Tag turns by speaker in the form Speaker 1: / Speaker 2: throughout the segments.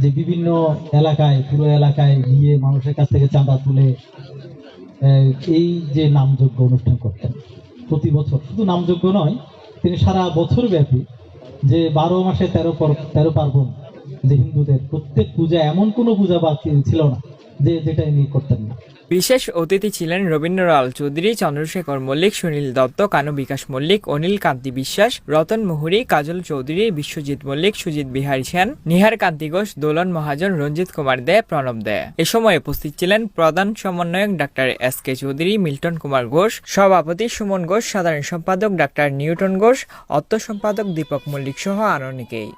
Speaker 1: যে বিভিন্ন এলাকায়, পুরো এলাকায় গিয়ে মানুষের কাছ থেকে চাঁদা তুলে এই যে নামযজ্ঞ অনুষ্ঠান করতেন প্রতি বছর। শুধু নামযজ্ঞ নয়, তিনি সারা বছর ব্যাপী যে 12 মাসে 13 পার্বণ, যে হিন্দুদের প্রত্যেক পূজা, এমন কোনো পূজা বাকি ছিল না যে যেটা ইনি করতেন না।
Speaker 2: বিশেষ অতিথি ছিলেন রবীন্দ্রলাল চৌধুরী, চন্দ্রশেখর মল্লিক, সুনীল দত্ত, কানু বিকাশ মল্লিক, অনিল কান্তি বিশ্বাস, রতন মুহুরী, কাজল চৌধুরী, বিশ্বজিৎ মল্লিক, সুজিত বিহারী সেন, নিহার কান্তি ঘোষ, দোলন মহাজন, রঞ্জিত কুমার দে, প্রণব দে। এ সময় উপস্থিত ছিলেন প্রধান সমন্বয়ক doctor S K Chowdhury, Milton Kumar Ghosh, সভাপতি সুমন ঘোষ, সাধারণ সম্পাদক ডাক্তার নিউটন ঘোষ, অর্থ সম্পাদক দীপক মল্লিক সহ আরো অনেকেই।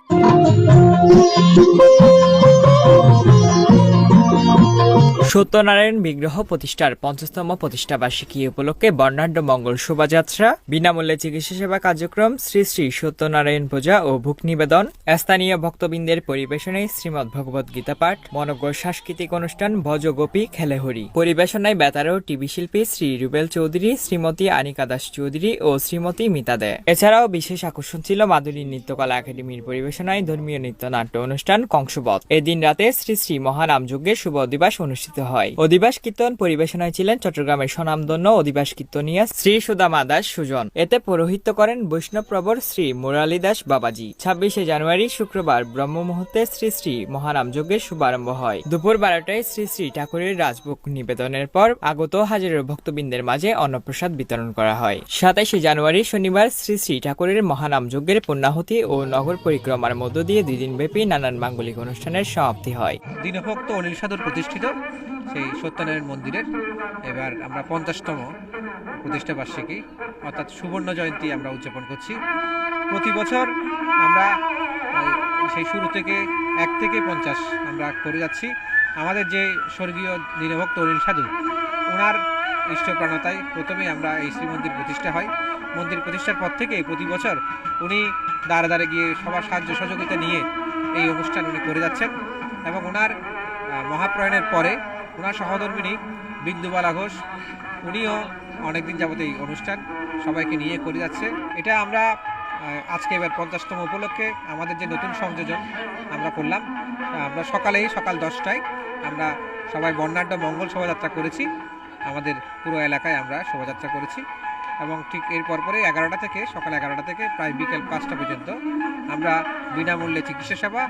Speaker 2: সত্যনারায়ণ বিগ্রহ প্রতিষ্ঠার 50তম প্রতিষ্ঠাবার্ষিকী উপলক্ষে বর্ণাঢ্য মঙ্গল শোভাযাত্রা, বিনামূল্যে চিকিৎসা সেবা কার্যক্রম, শ্রী শ্রী সত্যনারায়ণ পূজা ও ভোগ নিবেদন, স্থানীয় ভক্তবৃন্দের পরিবেশনে শ্রীমদ্ ভগবত গীতা পাঠ, মনোজ্ঞ সাংস্কৃতিক অনুষ্ঠান ভজ গোপী খেলে হরি, পরিবেশনায় বেতার ও টিভি শিল্পী শ্রী রুবেল চৌধুরী, শ্রীমতী আনিকা দাস চৌধুরী ও শ্রীমতী মিতা দে। এছাড়াও বিশেষ আকর্ষণ ছিল মাধুরী নৃত্যকলা একাডেমির পরিবেশনায় ধর্মীয় নৃত্যনাট্য অনুষ্ঠান কংসবধ। এদিন রাতে শ্রী শ্রী মহানামযজ্ঞের শুভ অধিবাস অনুষ্ঠিত হয়। অধিবাস কীর্তন পরিবেশনায় ছিলেন চট্টগ্রামের স্বনামধন্য অধিবাস কীর্তনিয়া শ্রী সুদামা দাস সুজন। এতে পৌরোহিত্য করেন বৈষ্ণবপ্রবর শ্রী মুরালী দাস বাবাজি। 26শে জানুয়ারি শুক্রবার ব্রহ্ম মুহূর্তে শ্রী শ্রী মহানামযজ্ঞের শুভারম্ভ হয়। দুপুর 12টায় শ্রী শ্রী ঠাকুরের রাজভোগ নিবেদনের পর আগত হাজারো ভক্তবৃন্দের মাঝে অন্নপ্রসাদ বিতরণ করা হয়। 27শে জানুয়ারি শনিবার শ্রী শ্রী ঠাকুরের মহানামযজ্ঞের পুণ্যাহুতি ও নগর পরিক্রমার মধ্য দিয়ে 2 দিনব্যাপী নানান মাঙ্গলিক অনুষ্ঠানের সমাপ্তি হয়।
Speaker 3: দীনভক্ত অনিল সাধুর প্রতিষ্ঠিত সেই সত্যনারায়ণ মন্দিরের এবার আমরা 50তম প্রতিষ্ঠা বার্ষিকী অর্থাৎ সুবর্ণ জয়ন্তী আমরা উদযাপন করছি। প্রতি বছর আমরা সেই শুরু থেকে 1 থেকে 50 আমরা করে যাচ্ছি। আমাদের যে স্বর্গীয় দীনভক্ত অনিল সাধু, ওনার ইষ্টপ্রাণতায় প্রথমেই আমরা এই শ্রীমন্দির প্রতিষ্ঠা হয়। মন্দির প্রতিষ্ঠার পর থেকে প্রতি বছর উনি দ্বারে দ্বারে গিয়ে সবার সাহায্য সহযোগিতা নিয়ে এই অনুষ্ঠান উনি করে যাচ্ছেন এবং ওনার মহাপ্রয়াণের পরে ওনার সহধর্মিণী বিন্দুবালা ঘোষ, উনিও অনেকদিন যাবত এই অনুষ্ঠান সবাইকে নিয়ে করে যাচ্ছে। এটা আমরা আজকে এবার 50তম উপলক্ষে আমাদের যে নতুন সংযোজন আমরা করলাম, আমরা সকাল 10টায় আমরা সবাই বর্ণাঢ্য মঙ্গল শোভাযাত্রা করেছি। আমাদের পুরো এলাকায় আমরা শোভাযাত্রা করেছি এবং ঠিক এর পরপরে সকাল 11টা থেকে প্রায় বিকেল 5টা পর্যন্ত আমরা বিনামূল্যে চিকিৎসা সেবা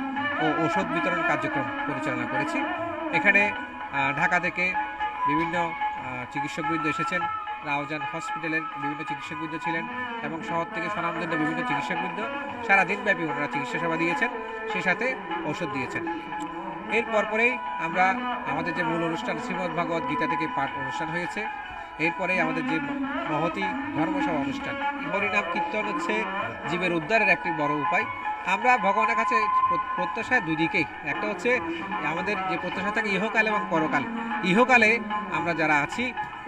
Speaker 3: ও ওষুধ বিতরণ কার্যক্রম পরিচালনা করেছি। এখানে ঢাকা থেকে বিভিন্ন চিকিৎসকবৃন্দ এসেছেন, রাউজান হসপিটালের বিভিন্ন চিকিৎসকবৃন্দ ছিলেন এবং শহর থেকে স্বনামধন্য বিভিন্ন চিকিৎসকবৃন্দ সারাদিনব্যাপী ওনারা চিকিৎসা সেবা দিয়েছেন, সেই সাথে ওষুধ দিয়েছেন। এর পরপরেই আমরা আমাদের যে মূল অনুষ্ঠান শ্রীমদ্ ভগবত গীতা থেকে পাঠ অনুষ্ঠান হয়েছে। এরপরে আমাদের যে মহতী ধর্মসভা অনুষ্ঠান, হরিনাম কীর্তন হচ্ছে জীবের উদ্ধারের একটি বড় উপায়। আমরা ভগবানের কাছে প্রত্যাশা দুই দিকেই, একটা হচ্ছে আমাদের যে প্রত্যাশা থাকে ইহকাল এবং পরকাল। ইহকালে আমরা যারা আছি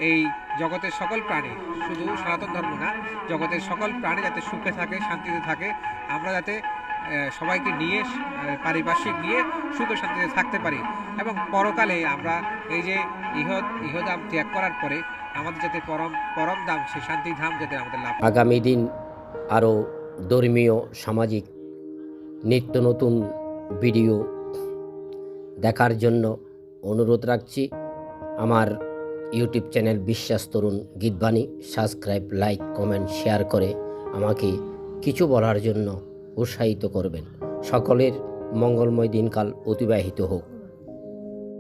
Speaker 3: এই জগতের সকল প্রাণী, শুধু সনাতন ধর্ম না, জগতের সকল প্রাণী যাতে সুখে থাকে, শান্তিতে থাকে, আমরা যাতে সবাইকে নিয়ে পারিপার্শ্বিক নিয়ে সুখে শান্তিতে থাকতে পারি এবং পরকালে আমরা এই যে ইহধাম ত্যাগ করার পরে আমাদের যাতে পরম ধাম, সেই শান্তি ধাম যাতে আমাদের লাভ।
Speaker 4: আগামী দিন আরও ধর্মীয় সামাজিক নিত্য নতুন ভিডিও দেখার জন্য অনুরোধ রাখছি। আমার ইউটিউব চ্যানেল বিশ্বাস তরুণ গীতবাণী সাবস্ক্রাইব, লাইক, কমেন্ট, শেয়ার করে আমাকে কিছু বলার জন্য উৎসাহিত করবেন। সকলের মঙ্গলময় দিনকাল অতিবাহিত হোক।